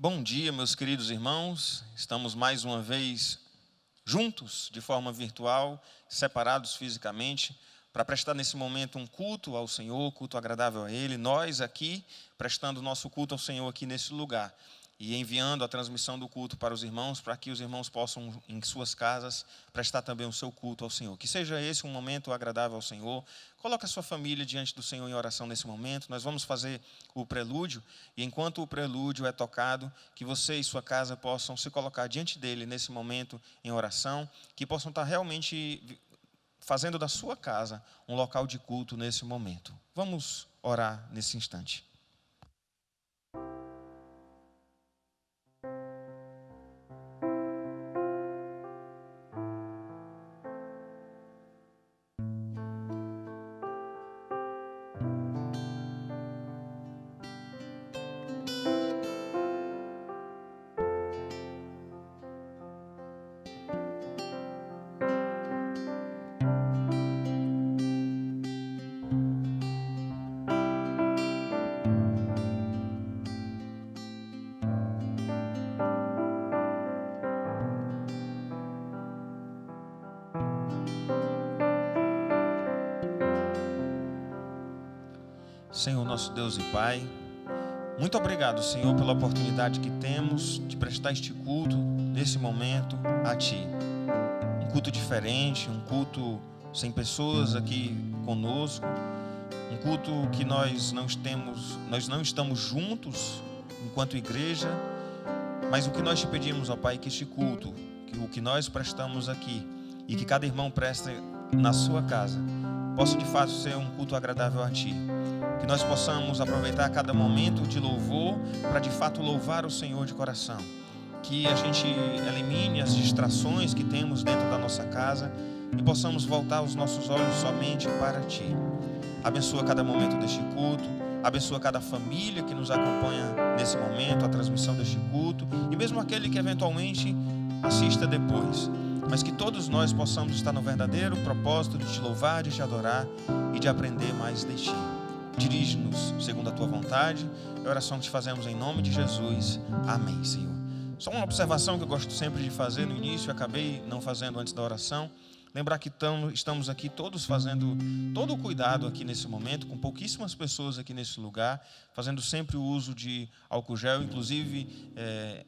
Bom dia, meus queridos irmãos. Estamos mais uma vez juntos, de forma virtual, separados fisicamente, para prestar nesse momento um culto ao Senhor, culto agradável a Ele. Nós aqui, prestando nosso culto ao Senhor aqui nesse lugar e enviando a transmissão do culto para os irmãos, para que os irmãos possam, em suas casas, prestar também o seu culto ao Senhor. Que seja esse um momento agradável ao Senhor. Coloque a sua família diante do Senhor em oração nesse momento. Nós vamos fazer o prelúdio, e enquanto o prelúdio é tocado, que você e sua casa possam se colocar diante dele nesse momento em oração, que possam estar realmente fazendo da sua casa um local de culto nesse momento. Vamos orar nesse instante. Senhor, nosso Deus e Pai, muito obrigado, Senhor, pela oportunidade que temos de prestar este culto, nesse momento, a Ti. Um culto diferente, um culto sem pessoas aqui conosco, um culto que nós não estamos juntos enquanto igreja, mas o que nós te pedimos, ó Pai, que este culto, que o que nós prestamos aqui e que cada irmão preste na sua casa, possa de fato ser um culto agradável a Ti. Que nós possamos aproveitar cada momento de louvor para de fato louvar o Senhor de coração. Que a gente elimine as distrações que temos dentro da nossa casa e possamos voltar os nossos olhos somente para Ti. Abençoa cada momento deste culto, abençoa cada família que nos acompanha nesse momento, a transmissão deste culto, e mesmo aquele que eventualmente assista depois. Mas que todos nós possamos estar no verdadeiro propósito de Te louvar, de Te adorar e de aprender mais de Ti. Dirige-nos segundo a Tua vontade. É a oração que te fazemos em nome de Jesus. Amém, Senhor. Só uma observação que eu gosto sempre de fazer no início, acabei não fazendo antes da oração. Lembrar que estamos aqui todos fazendo todo o cuidado aqui nesse momento, com pouquíssimas pessoas aqui nesse lugar, fazendo sempre o uso de álcool gel. Inclusive,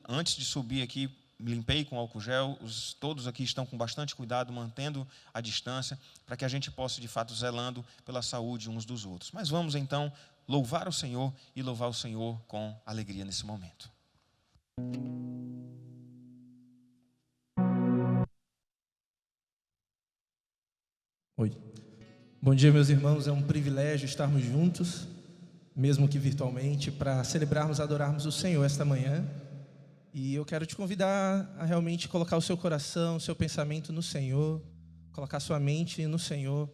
antes de subir aqui, limpei com álcool gel. Todos aqui estão com bastante cuidado, mantendo a distância, para que a gente possa, de fato, zelando pela saúde uns dos outros. Mas vamos, então, louvar o Senhor e louvar o Senhor com alegria nesse momento. Oi. Bom dia, meus irmãos. É um privilégio estarmos juntos, mesmo que virtualmente, para celebrarmos e adorarmos o Senhor esta manhã. E eu quero te convidar a realmente colocar o seu coração, o seu pensamento no Senhor, colocar sua mente no Senhor,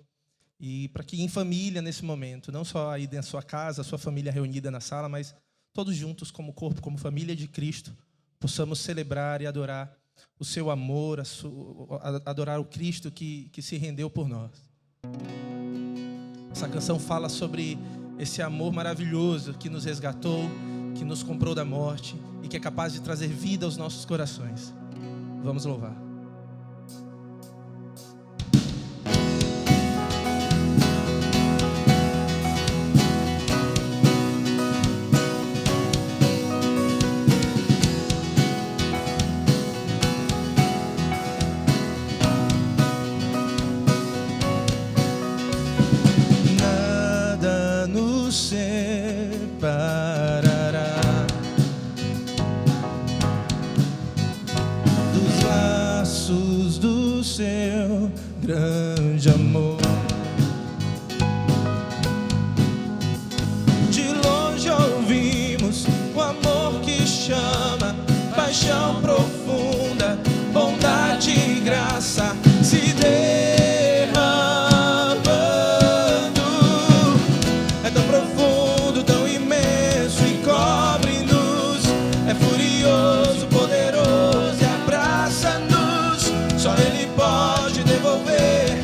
e para que em família, nesse momento, não só aí dentro da sua casa, a sua família reunida na sala, mas todos juntos como corpo, como família de Cristo, possamos celebrar e adorar o seu amor, adorar o Cristo que se rendeu por nós. Essa canção fala sobre esse amor maravilhoso que nos resgatou, que nos comprou da morte e que é capaz de trazer vida aos nossos corações. Vamos louvar. Nada nos separará do seu grande amor. De longe ouvimos o amor que chama, paixão profunda, bondade e graça se derramando. É tão profundo, tão imenso e cobre-nos. É furioso, poderoso e abraça-nos. Só Ele pode devolver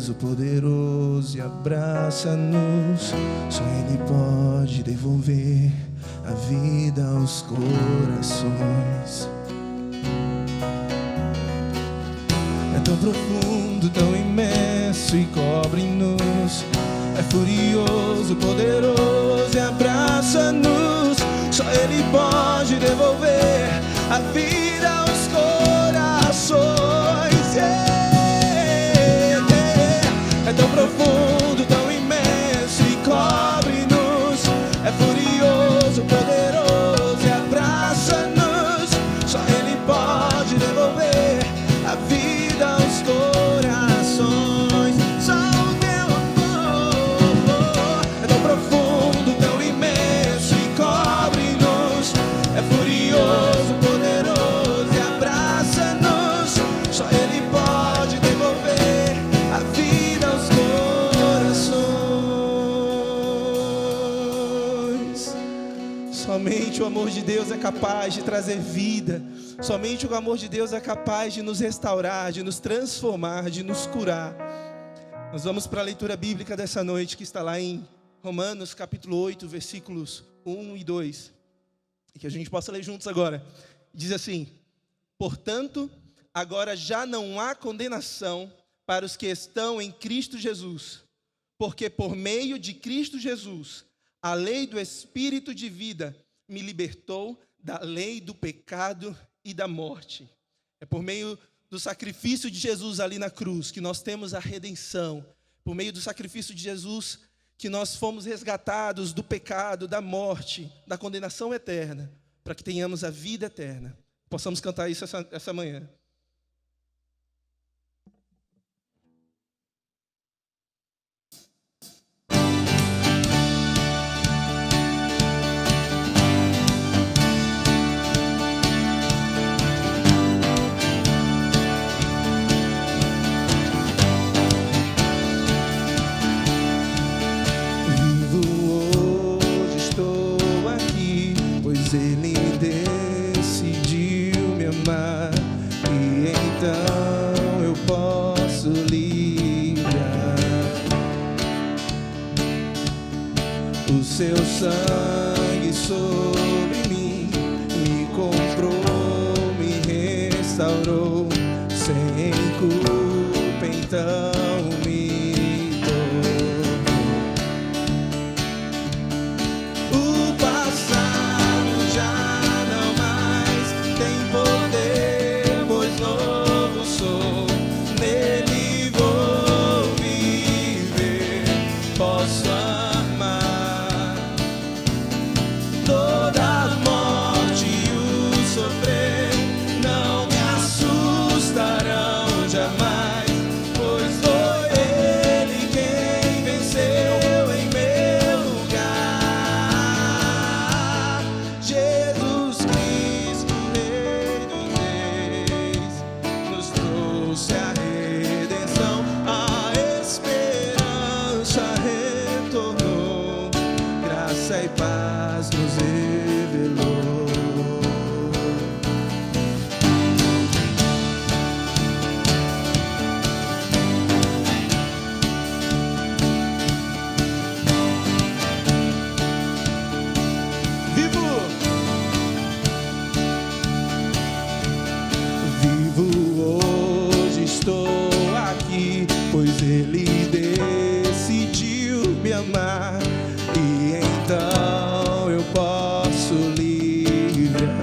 vitorioso, poderoso e abraça-nos. Só Ele pode devolver a vida aos corações. É tão profundo, tão imenso e cobre-nos. É furioso, poderoso e abraça-nos. Só Ele pode devolver a vida aos corações. É tão profundo, tão imenso e cobre-nos. É furioso, poderoso e abraça-nos. Só Ele pode devolver a vida aos corações. Só o teu amor é tão profundo, tão imenso e cobre-nos. É furioso, poderoso e abraça-nos. Só Ele pode devolver a vida aos corações. Somente o amor de Deus é capaz de trazer vida. Somente o amor de Deus é capaz de nos restaurar, de nos transformar, de nos curar. Nós vamos para a leitura bíblica dessa noite, que está lá em Romanos capítulo 8, versículos 1 e 2. E que a gente possa ler juntos agora. Diz assim: portanto, agora já não há condenação para os que estão em Cristo Jesus, porque por meio de Cristo Jesus, a lei do Espírito de vida me libertou da lei do pecado e da morte. É por meio do sacrifício de Jesus ali na cruz que nós temos a redenção. Por meio do sacrifício de Jesus que nós fomos resgatados do pecado, da morte, da condenação eterna, para que tenhamos a vida eterna. Possamos cantar isso essa manhã. Ele decidiu me amar, e então eu posso livrar. O seu sangue sobre mim me comprou, me restaurou, sem culpa então me tornou. O passado e paz nos revelou. Vivo hoje, estou aqui, pois Ele decidiu me amar. Então eu posso livrar.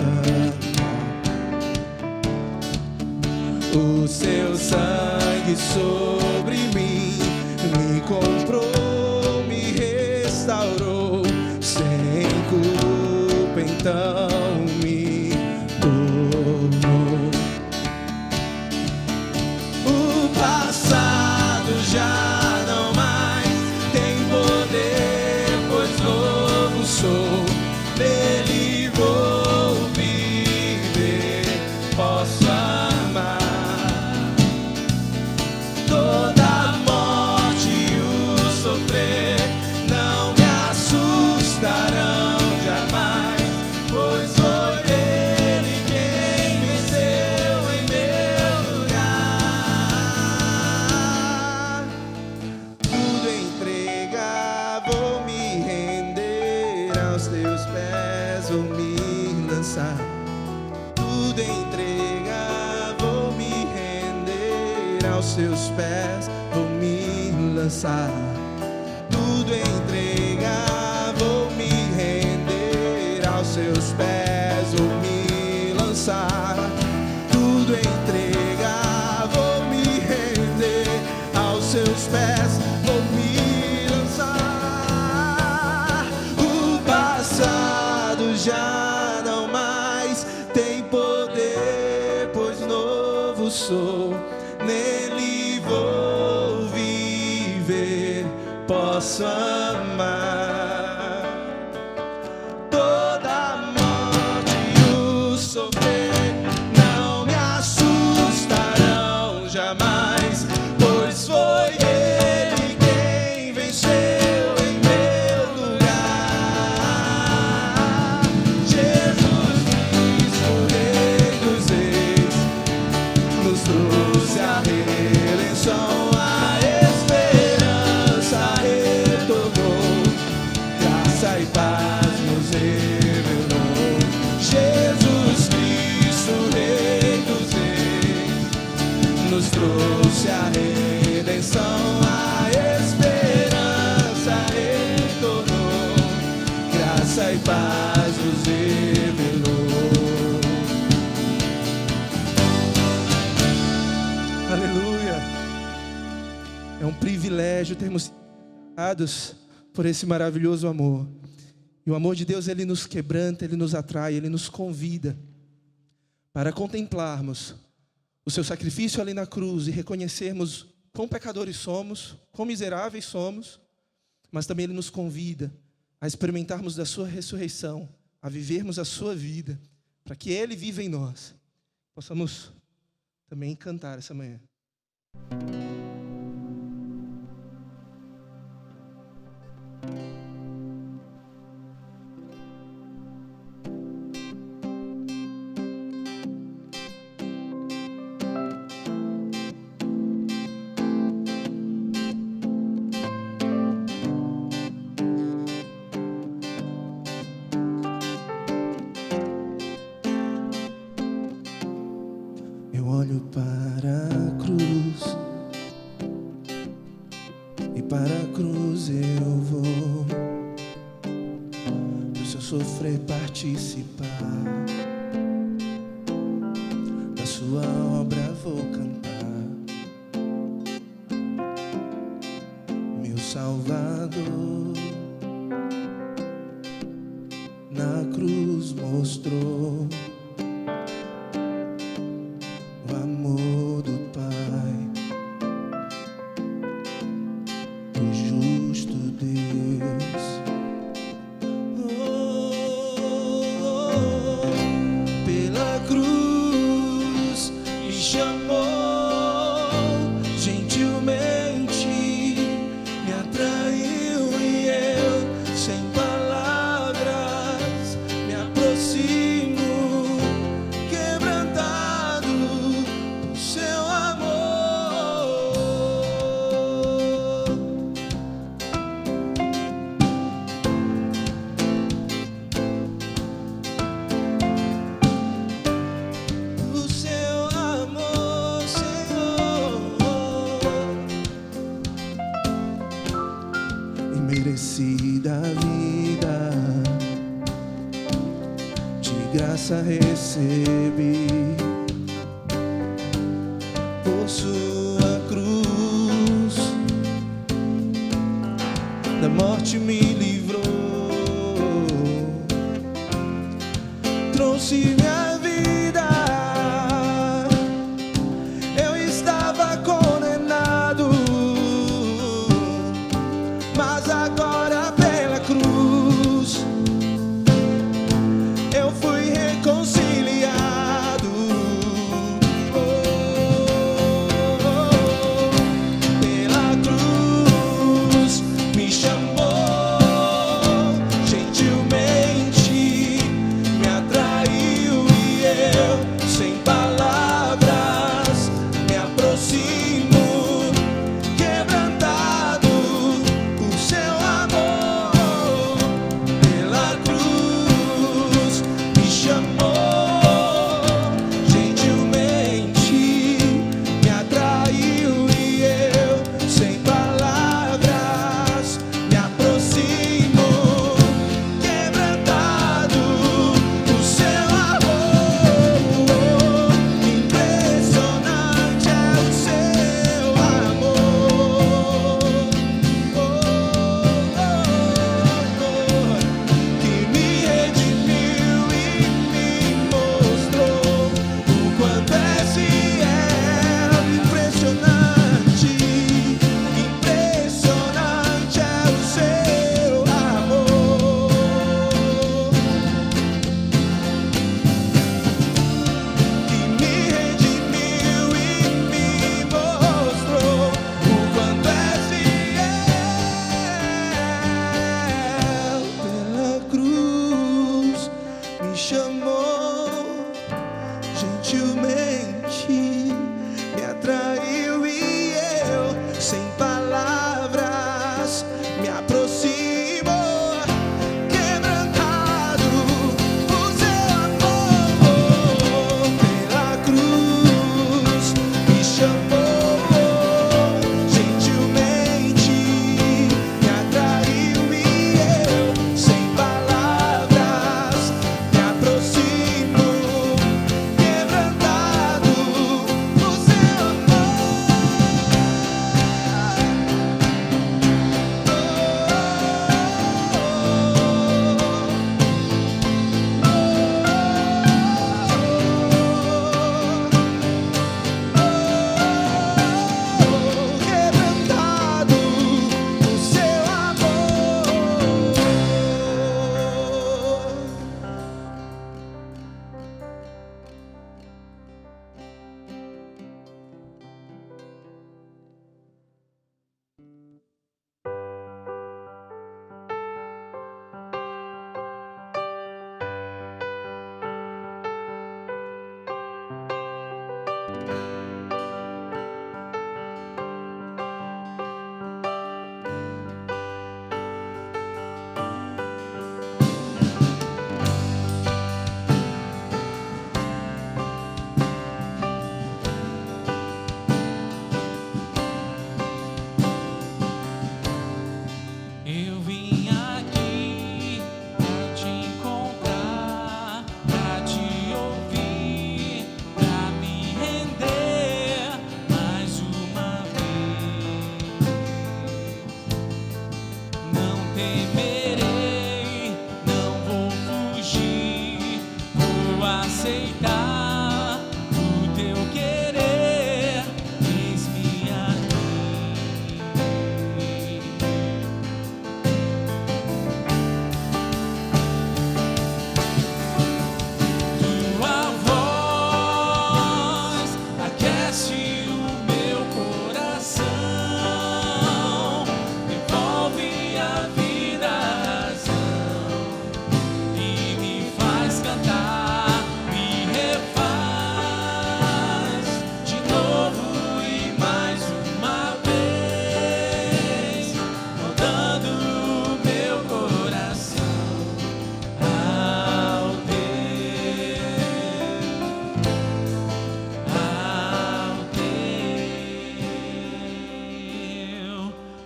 O seu sangue sobre mim me comprou, me restaurou, sem culpa então me tornou. O passado já não mais tem poder, pois novo sou, nele vou viver, posso amar. Toda a morte e o sofrer não me assustarão jamais, pois lançar tudo entregar, vou me render aos seus pés, vou me lançar tudo entregar, vou me render aos seus pés, vou me lançar tudo entregar, vou me render aos seus pés, vou me lançar. O passado já não mais tem poder, pois novo sou, nele vou viver, posso amar. Toda a morte e o sofrer não me assustarão jamais, pois foi Ele quem venceu em meu lugar. Jesus Cristo, Rei dos Reis, nos trouxe a redenção, a esperança retornou, graça e paz nos revelou. Jesus Cristo, Rei dos Reis, nos trouxe a redenção, a esperança retornou, graça e paz nos revelou. Aleluia! É um privilégio termos sido tocados por esse maravilhoso amor. E o amor de Deus, Ele nos quebranta, Ele nos atrai, Ele nos convida para contemplarmos o seu sacrifício ali na cruz e reconhecermos quão pecadores somos, quão miseráveis somos, mas também Ele nos convida a experimentarmos da sua ressurreição, a vivermos a sua vida, para que Ele viva em nós. Possamos também cantar essa manhã. Eu olho para a cruz e para a cruz eu vou, do seu sofrer participar, da sua obra vou cantar. Meu Salvador na cruz mostrou o amor do Pai, o justo Deus. Pela cruz me chamou gentilmente, me atraiu e eu, sem palavras, me aproximo, quebrantado por seu amor. O seu amor, Senhor, imerecida vida, de graça recebi, por sua cruz, da morte me livrou, trouxe minha vida. Eu estava condenado, mas agora pela cruz eu fui reconciliado. Pela cruz me chamou gentilmente, me atraiu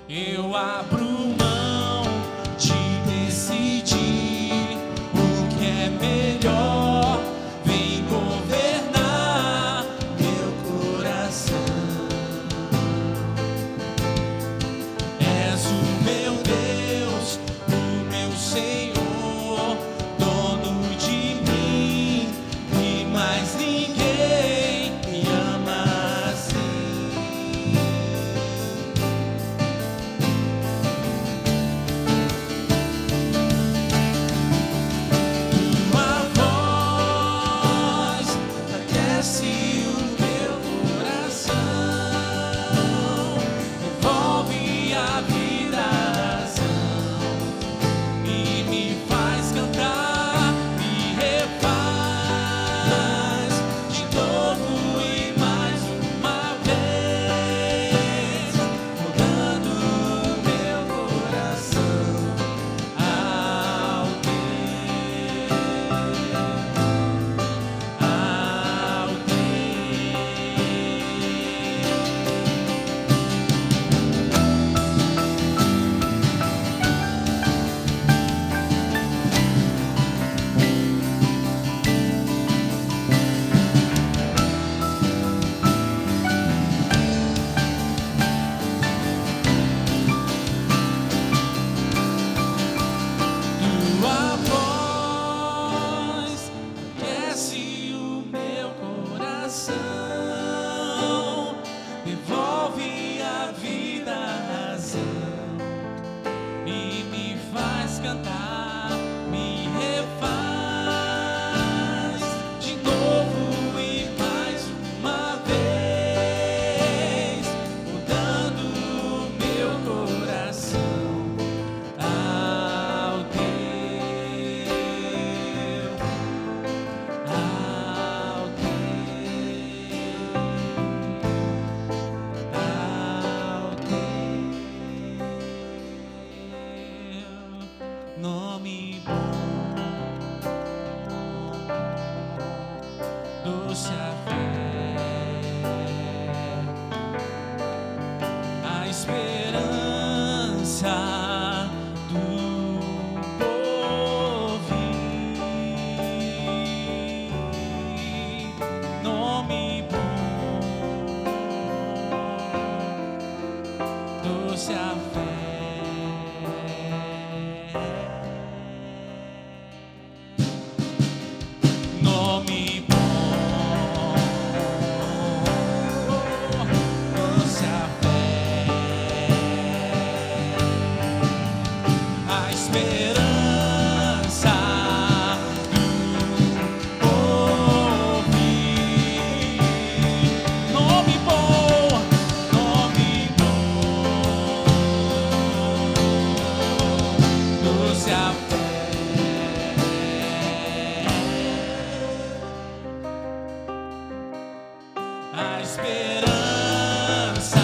Eu abro mão de decidir o que é melhor. Vem governar meu coração. És o meu Deus, o meu Senhor, dono de mim e mais ninguém me ama assim. Tua voz aquece o meu coração, envolve a vida, razão, e me faz cantar, me refaz de novo e mais uma vez, mudando o meu coração ao teu, ao teu. Tua voz aquece o meu coração, devolve a vida, a razão, e me faz cantar, me refaz de novo e mais uma vez, mudando o meu coração ao teu, ao teu nome bom, doce a fé, a esperança do povo. Nome bom, doce a fé. Nome bom, doce a fé, a esperança do povo. Nome bom, doce a fé. A esperança,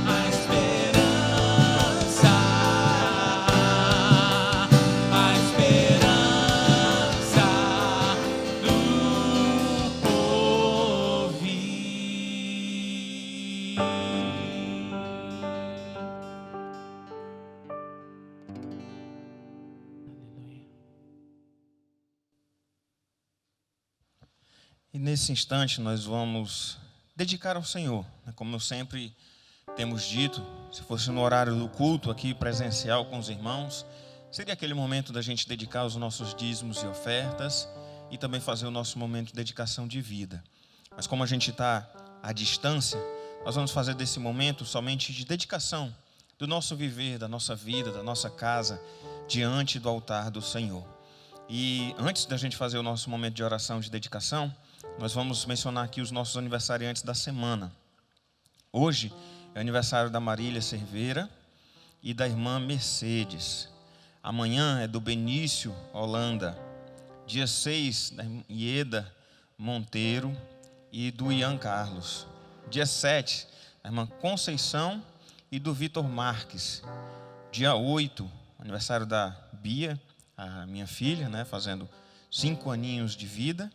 a esperança, a esperança do povo. E nesse instante nós vamos dedicar ao Senhor, né? Como eu sempre temos dito, se fosse no horário do culto aqui presencial com os irmãos, seria aquele momento da gente dedicar os nossos dízimos e ofertas e também fazer o nosso momento de dedicação de vida. Mas como a gente está à distância, nós vamos fazer desse momento somente de dedicação do nosso viver, da nossa vida, da nossa casa, diante do altar do Senhor. E antes da gente fazer o nosso momento de oração de dedicação, nós vamos mencionar aqui os nossos aniversariantes da semana. Hoje é o aniversário da Marília Cerveira e da irmã Mercedes. Amanhã é do Benício Holanda. Dia 6, da Ieda Monteiro e do Ian Carlos. Dia 7, da irmã Conceição e do Vitor Marques. Dia 8, aniversário da Bia, a minha filha, né, fazendo 5 aninhos de vida.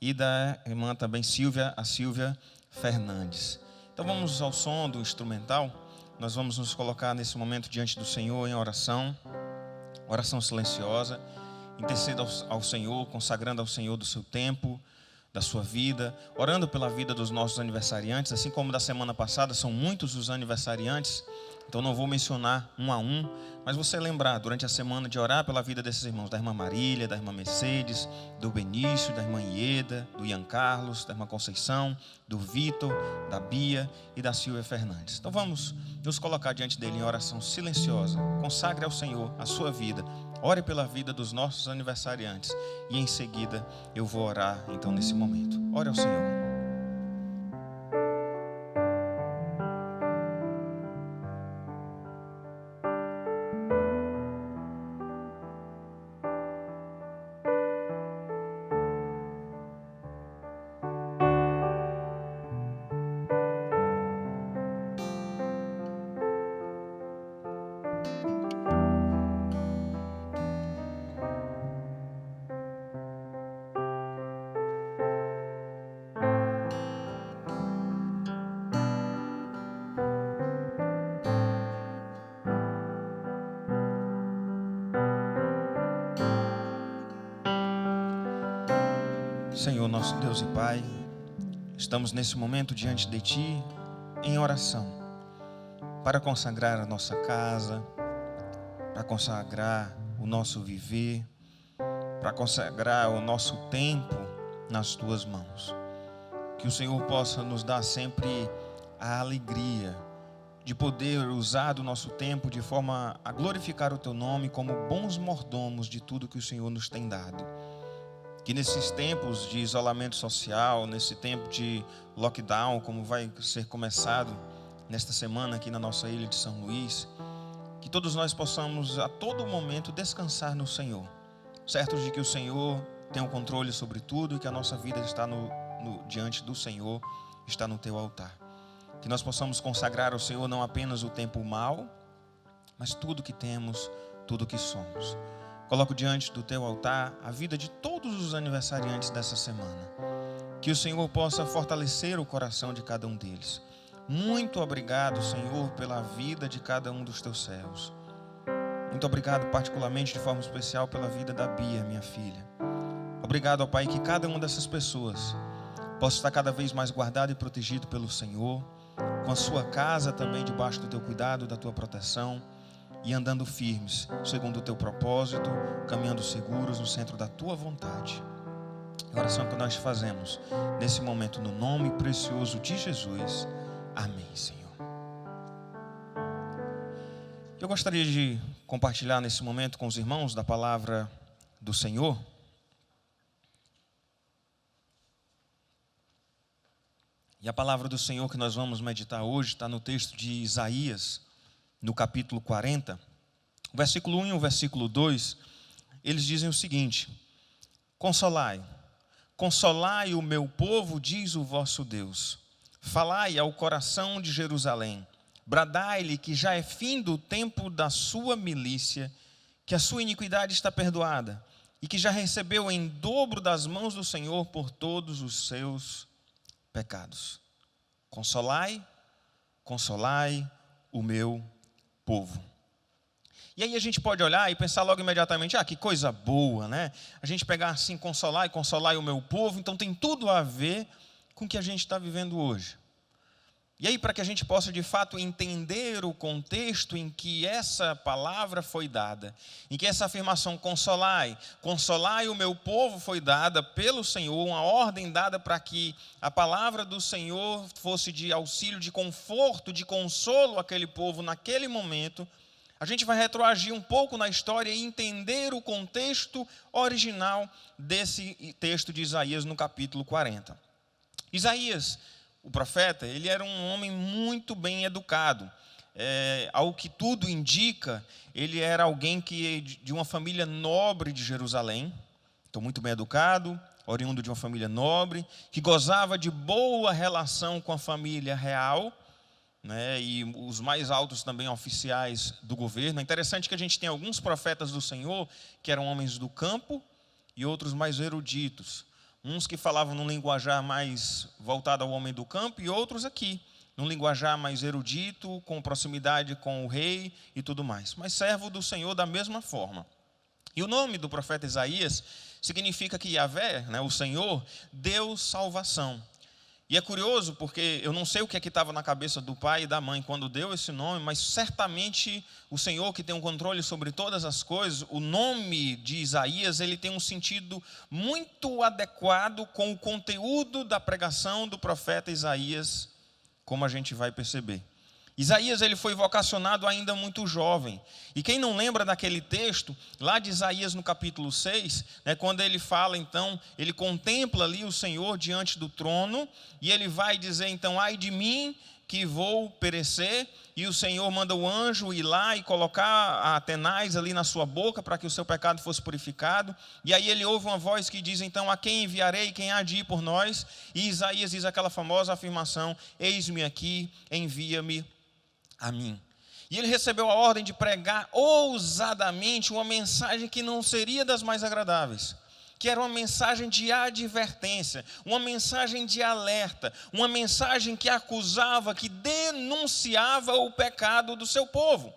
E da irmã também Silvia, a Silvia Fernandes. Então vamos ao som do instrumental. Nós vamos nos colocar nesse momento diante do Senhor em oração silenciosa. Interceda ao Senhor, consagrando ao Senhor do seu tempo, da sua vida, orando pela vida dos nossos aniversariantes, assim como da semana passada, são muitos os aniversariantes, então não vou mencionar um a um, mas você lembrar durante a semana de orar pela vida desses irmãos, da irmã Marília, da irmã Mercedes, do Benício, da irmã Ieda, do Ian Carlos, da irmã Conceição, do Vitor, da Bia e da Silvia Fernandes. Então vamos nos colocar diante dele em oração silenciosa, consagre ao Senhor a sua vida, ore pela vida dos nossos aniversariantes e em seguida eu vou orar então nesse momento. Ore ao Senhor. Senhor, nosso Deus e Pai, estamos nesse momento diante de Ti em oração para consagrar a nossa casa, para consagrar o nosso viver, para consagrar o nosso tempo nas Tuas mãos. Que o Senhor possa nos dar sempre a alegria de poder usar do nosso tempo de forma a glorificar o Teu nome como bons mordomos de tudo que o Senhor nos tem dado. Que nesses tempos de isolamento social, nesse tempo de lockdown, como vai ser começado nesta semana aqui na nossa ilha de São Luís, que todos nós possamos a todo momento descansar no Senhor, certos de que o Senhor tem o controle sobre tudo e que a nossa vida está diante do Senhor, está no Teu altar. Que nós possamos consagrar ao Senhor não apenas o tempo mal, mas tudo que temos, tudo que somos. Coloco diante do Teu altar a vida de todos os aniversariantes dessa semana. Que o Senhor possa fortalecer o coração de cada um deles. Muito obrigado, Senhor, pela vida de cada um dos Teus servos. Muito obrigado particularmente de forma especial pela vida da Bia, minha filha. Obrigado, ó Pai, que cada uma dessas pessoas possa estar cada vez mais guardado e protegido pelo Senhor, com a sua casa também debaixo do Teu cuidado, da Tua proteção, e andando firmes, segundo o Teu propósito, caminhando seguros no centro da Tua vontade. A oração que nós fazemos nesse momento, no nome precioso de Jesus. Amém, Senhor. Eu gostaria de compartilhar nesse momento com os irmãos da palavra do Senhor. E a palavra do Senhor que nós vamos meditar hoje está no texto de Isaías, no capítulo 40, o versículo 1 e o versículo 2, eles dizem o seguinte: Consolai, consolai o meu povo, diz o vosso Deus. Falai ao coração de Jerusalém, bradai-lhe que já é fim do tempo da sua milícia, que a sua iniquidade está perdoada, e que já recebeu em dobro das mãos do Senhor por todos os seus pecados. Consolai, consolai o meu povo. E aí a gente pode olhar e pensar logo imediatamente, que coisa boa, né? A gente pegar assim, consolar o meu povo, então tem tudo a ver com o que a gente está vivendo hoje. E aí, para que a gente possa de fato entender o contexto em que essa palavra foi dada, em que essa afirmação consolai o meu povo foi dada pelo Senhor, uma ordem dada para que a palavra do Senhor fosse de auxílio, de conforto, de consolo àquele povo naquele momento, a gente vai retroagir um pouco na história e entender o contexto original desse texto de Isaías no capítulo 40. Isaías, o profeta, ele era um homem muito bem educado. Ao que tudo indica, ele era alguém de uma família nobre de Jerusalém, então muito bem educado, oriundo de uma família nobre, que gozava de boa relação com a família real, né, e os mais altos também oficiais do governo. É interessante que a gente tem alguns profetas do Senhor que eram homens do campo e outros mais eruditos. Uns que falavam num linguajar mais voltado ao homem do campo e outros aqui, num linguajar mais erudito, com proximidade com o rei e tudo mais, mas servo do Senhor da mesma forma. E o nome do profeta Isaías significa que Yahvé, né, o Senhor, deu salvação. E é curioso porque eu não sei o que é que estava na cabeça do pai e da mãe quando deu esse nome, mas certamente o Senhor, que tem um controle sobre todas as coisas, o nome de Isaías, ele tem um sentido muito adequado com o conteúdo da pregação do profeta Isaías, como a gente vai perceber. Isaías, ele foi vocacionado ainda muito jovem. E quem não lembra daquele texto, lá de Isaías no capítulo 6, né, quando ele fala, então, ele contempla ali o Senhor diante do trono, e ele vai dizer, então, ai de mim que vou perecer, e o Senhor manda o anjo ir lá e colocar a tenaz ali na sua boca, para que o seu pecado fosse purificado. E aí ele ouve uma voz que diz, então, a quem enviarei, quem há de ir por nós? E Isaías diz aquela famosa afirmação, eis-me aqui, envia-me a mim. E ele recebeu a ordem de pregar ousadamente uma mensagem que não seria das mais agradáveis, que era uma mensagem de advertência, uma mensagem de alerta, uma mensagem que acusava, que denunciava o pecado do seu povo.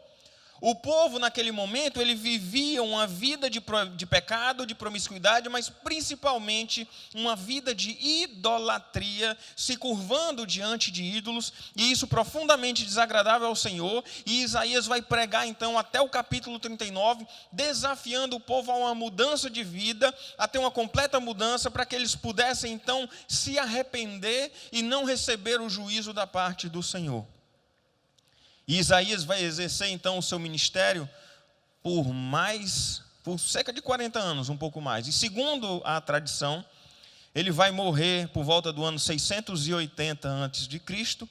O povo, naquele momento, ele vivia uma vida de pecado, de promiscuidade, mas principalmente uma vida de idolatria, se curvando diante de ídolos, e isso profundamente desagradável ao Senhor. E Isaías vai pregar, então, até o capítulo 39, desafiando o povo a uma mudança de vida, a ter uma completa mudança, para que eles pudessem, então, se arrepender e não receber o juízo da parte do Senhor. E Isaías vai exercer então o seu ministério por cerca de 40 anos, um pouco mais. E segundo a tradição, ele vai morrer por volta do ano 680 a.C.,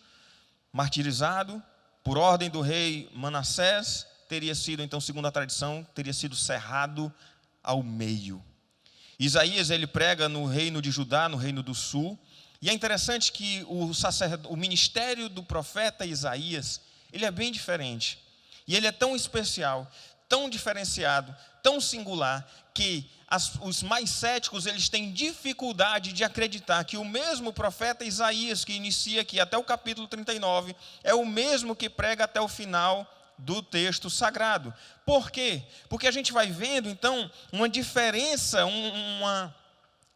martirizado, por ordem do rei Manassés, teria sido, então, segundo a tradição, teria sido cerrado ao meio. Isaías, ele prega no reino de Judá, no reino do sul, e é interessante que o ministério do profeta Isaías, ele é bem diferente, e ele é tão especial, tão diferenciado, tão singular, que os mais céticos, eles têm dificuldade de acreditar que o mesmo profeta Isaías, que inicia aqui até o capítulo 39, é o mesmo que prega até o final do texto sagrado. Por quê? Porque a gente vai vendo, então, uma diferença,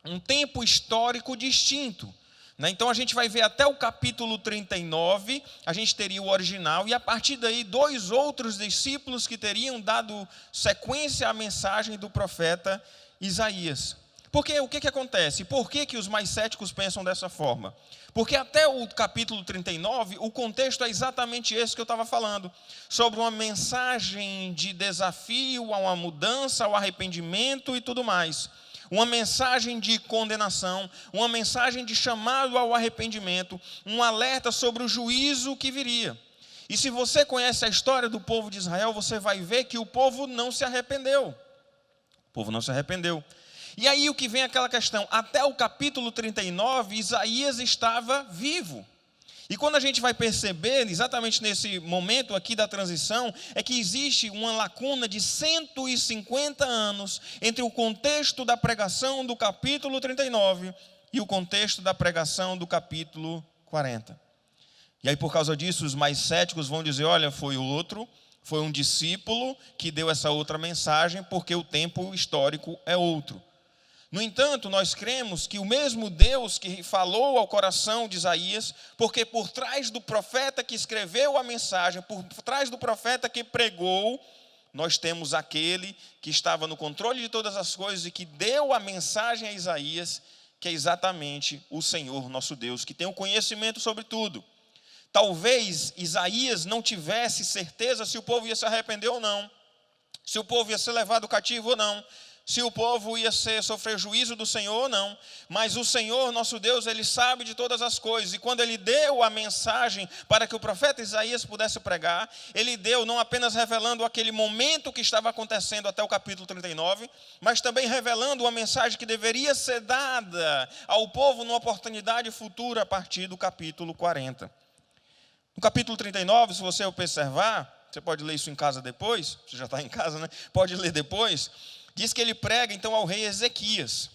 um tempo histórico distinto. Então a gente vai ver até o capítulo 39, a gente teria o original, e a partir daí 2 outros discípulos que teriam dado sequência à mensagem do profeta Isaías. Porque o que acontece? Por que os mais céticos pensam dessa forma? Porque até o capítulo 39, o contexto é exatamente esse que eu estava falando, sobre uma mensagem de desafio a uma mudança, ao arrependimento e tudo mais. Uma mensagem de condenação, uma mensagem de chamado ao arrependimento, um alerta sobre o juízo que viria. E se você conhece a história do povo de Israel, você vai ver que o povo não se arrependeu. O povo não se arrependeu. E aí o que vem aquela questão, até o capítulo 39, Isaías estava vivo. E quando a gente vai perceber, exatamente nesse momento aqui da transição, é que existe uma lacuna de 150 anos entre o contexto da pregação do capítulo 39 e o contexto da pregação do capítulo 40. E aí, por causa disso, os mais céticos vão dizer, olha, foi um discípulo que deu essa outra mensagem, porque o tempo histórico é outro. No entanto, nós cremos que o mesmo Deus que falou ao coração de Isaías, porque por trás do profeta que escreveu a mensagem, por trás do profeta que pregou, nós temos aquele que estava no controle de todas as coisas e que deu a mensagem a Isaías, que é exatamente o Senhor nosso Deus, que tem o conhecimento sobre tudo. Talvez Isaías não tivesse certeza se o povo ia se arrepender ou não, se o povo ia ser levado cativo ou não, se o povo ia sofrer juízo do Senhor ou não, mas o Senhor, nosso Deus, Ele sabe de todas as coisas, e quando Ele deu a mensagem para que o profeta Isaías pudesse pregar, Ele deu não apenas revelando aquele momento que estava acontecendo até o capítulo 39, mas também revelando uma mensagem que deveria ser dada ao povo numa oportunidade futura a partir do capítulo 40. No capítulo 39, se você observar, você pode ler isso em casa depois, você já está em casa, né? Pode ler depois. Diz que ele prega, então, ao rei Ezequias.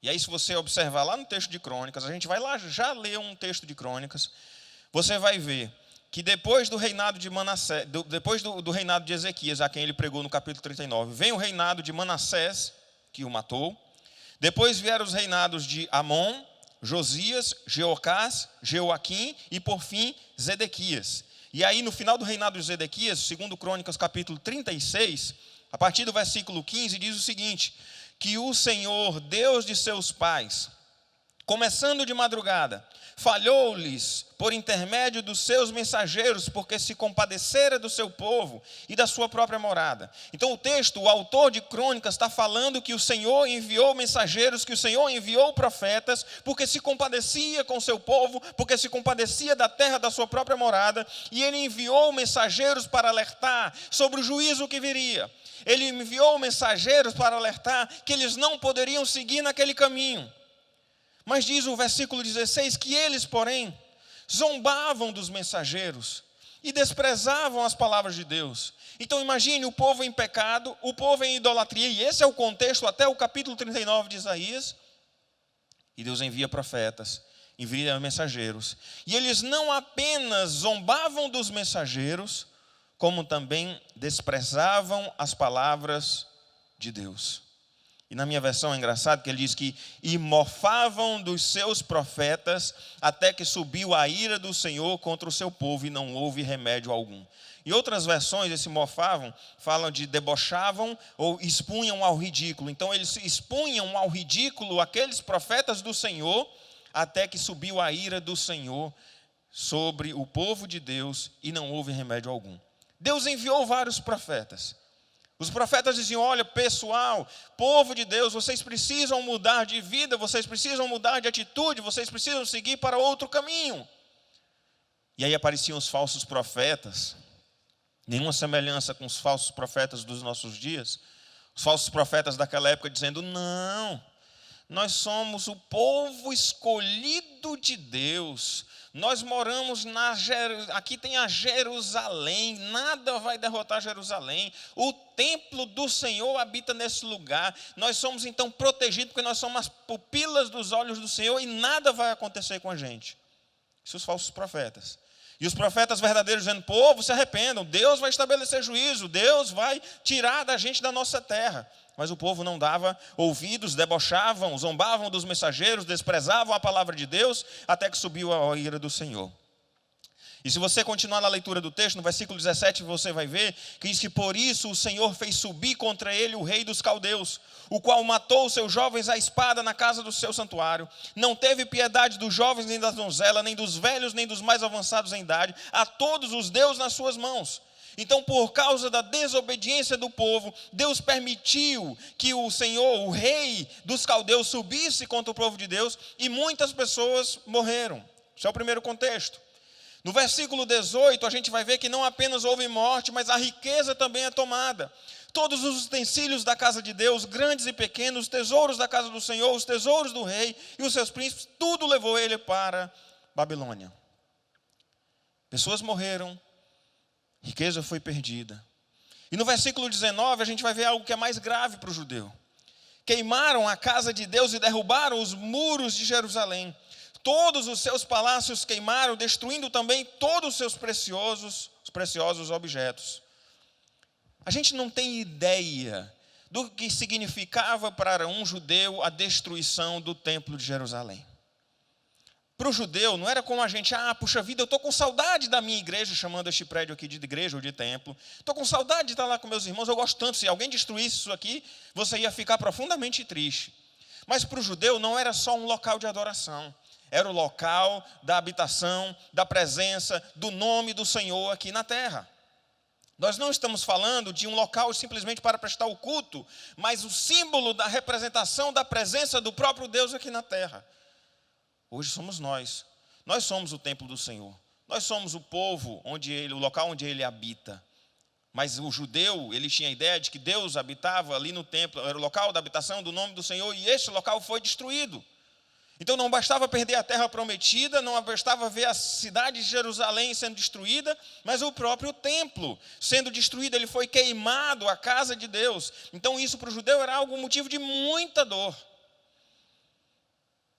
E aí, se você observar lá no texto de Crônicas, a gente vai lá já ler um texto de Crônicas, você vai ver que depois do reinado de Manassés, depois do reinado de Ezequias, a quem ele pregou no capítulo 39, vem o reinado de Manassés, que o matou. Depois vieram os reinados de Amon, Josias, Jeocás, Jeoaquim e, por fim, Zedequias. E aí, no final do reinado de Zedequias, segundo Crônicas, capítulo 36, a partir do versículo 15, diz o seguinte: que o Senhor, Deus de seus pais, começando de madrugada, falhou-lhes por intermédio dos seus mensageiros, porque se compadecera do seu povo e da sua própria morada. Então o texto, o autor de Crônicas, está falando que o Senhor enviou mensageiros, que o Senhor enviou profetas, porque se compadecia com o seu povo, porque se compadecia da terra da sua própria morada, e ele enviou mensageiros para alertar sobre o juízo que viria. Ele enviou mensageiros para alertar que eles não poderiam seguir naquele caminho. Mas diz o versículo 16 que eles, porém, zombavam dos mensageiros e desprezavam as palavras de Deus. Então imagine o povo em pecado, o povo em idolatria, e esse é o contexto até o capítulo 39 de Isaías. E Deus envia profetas, envia mensageiros. E eles não apenas zombavam dos mensageiros, como também desprezavam as palavras de Deus. E na minha versão é engraçado que ele diz que e mofavam dos seus profetas até que subiu a ira do Senhor contra o seu povo e não houve remédio algum. Em outras versões, esse mofavam falam de debochavam ou expunham ao ridículo. Então eles expunham ao ridículo aqueles profetas do Senhor até que subiu a ira do Senhor sobre o povo de Deus e não houve remédio algum. Deus enviou vários profetas. Os profetas diziam: olha, pessoal, povo de Deus, vocês precisam mudar de vida, vocês precisam mudar de atitude, vocês precisam seguir para outro caminho. E aí apareciam os falsos profetas, nenhuma semelhança com os falsos profetas dos nossos dias. Os falsos profetas daquela época dizendo: não, nós somos o povo escolhido de Deus. Nós moramos aqui tem a Jerusalém, nada vai derrotar Jerusalém. O templo do Senhor habita nesse lugar. Nós somos então protegidos porque nós somos as pupilas dos olhos do Senhor e nada vai acontecer com a gente. Isso os falsos profetas. E os profetas verdadeiros dizendo: povo, se arrependam, Deus vai estabelecer juízo, Deus vai tirar da gente da nossa terra. Mas o povo não dava ouvidos, debochavam, zombavam dos mensageiros, desprezavam a palavra de Deus, até que subiu a ira do Senhor. E se você continuar na leitura do texto, no versículo 17, você vai ver que diz que por isso o Senhor fez subir contra ele o rei dos caldeus, o qual matou os seus jovens à espada na casa do seu santuário. Não teve piedade dos jovens, nem das donzelas, nem dos velhos, nem dos mais avançados em idade. A todos os deu nas suas mãos. Então, por causa da desobediência do povo, Deus permitiu que o Senhor, o rei dos caldeus, subisse contra o povo de Deus e muitas pessoas morreram. Esse é o primeiro contexto. No versículo 18, a gente vai ver que não apenas houve morte, mas a riqueza também é tomada. Todos os utensílios da casa de Deus, grandes e pequenos, os tesouros da casa do Senhor, os tesouros do rei e os seus príncipes, tudo levou ele para Babilônia. Pessoas morreram, riqueza foi perdida. E no versículo 19 a gente vai ver algo que é mais grave para o judeu. Queimaram a casa de Deus e derrubaram os muros de Jerusalém. Todos os seus palácios queimaram, destruindo também todos os seus preciosos objetos. A gente não tem ideia do que significava para um judeu a destruição do templo de Jerusalém. Para o judeu, não era como a gente: puxa vida, eu estou com saudade da minha igreja, chamando este prédio aqui de igreja ou de templo. Estou com saudade de estar lá com meus irmãos, eu gosto tanto. Se alguém destruísse isso aqui, você ia ficar profundamente triste. Mas para o judeu não era só um local de adoração. Era o local da habitação, da presença, do nome do Senhor aqui na terra. Nós não estamos falando de um local simplesmente para prestar o culto, mas o símbolo da representação da presença do próprio Deus aqui na terra. Hoje somos nós. Nós somos o templo do Senhor. Nós somos o povo, o local onde Ele habita. Mas o judeu, ele tinha a ideia de que Deus habitava ali no templo, era o local da habitação do nome do Senhor, e este local foi destruído. Então não bastava perder a terra prometida, não bastava ver a cidade de Jerusalém sendo destruída, mas o próprio templo sendo destruído, ele foi queimado, a casa de Deus. Então isso para o judeu era algo motivo de muita dor.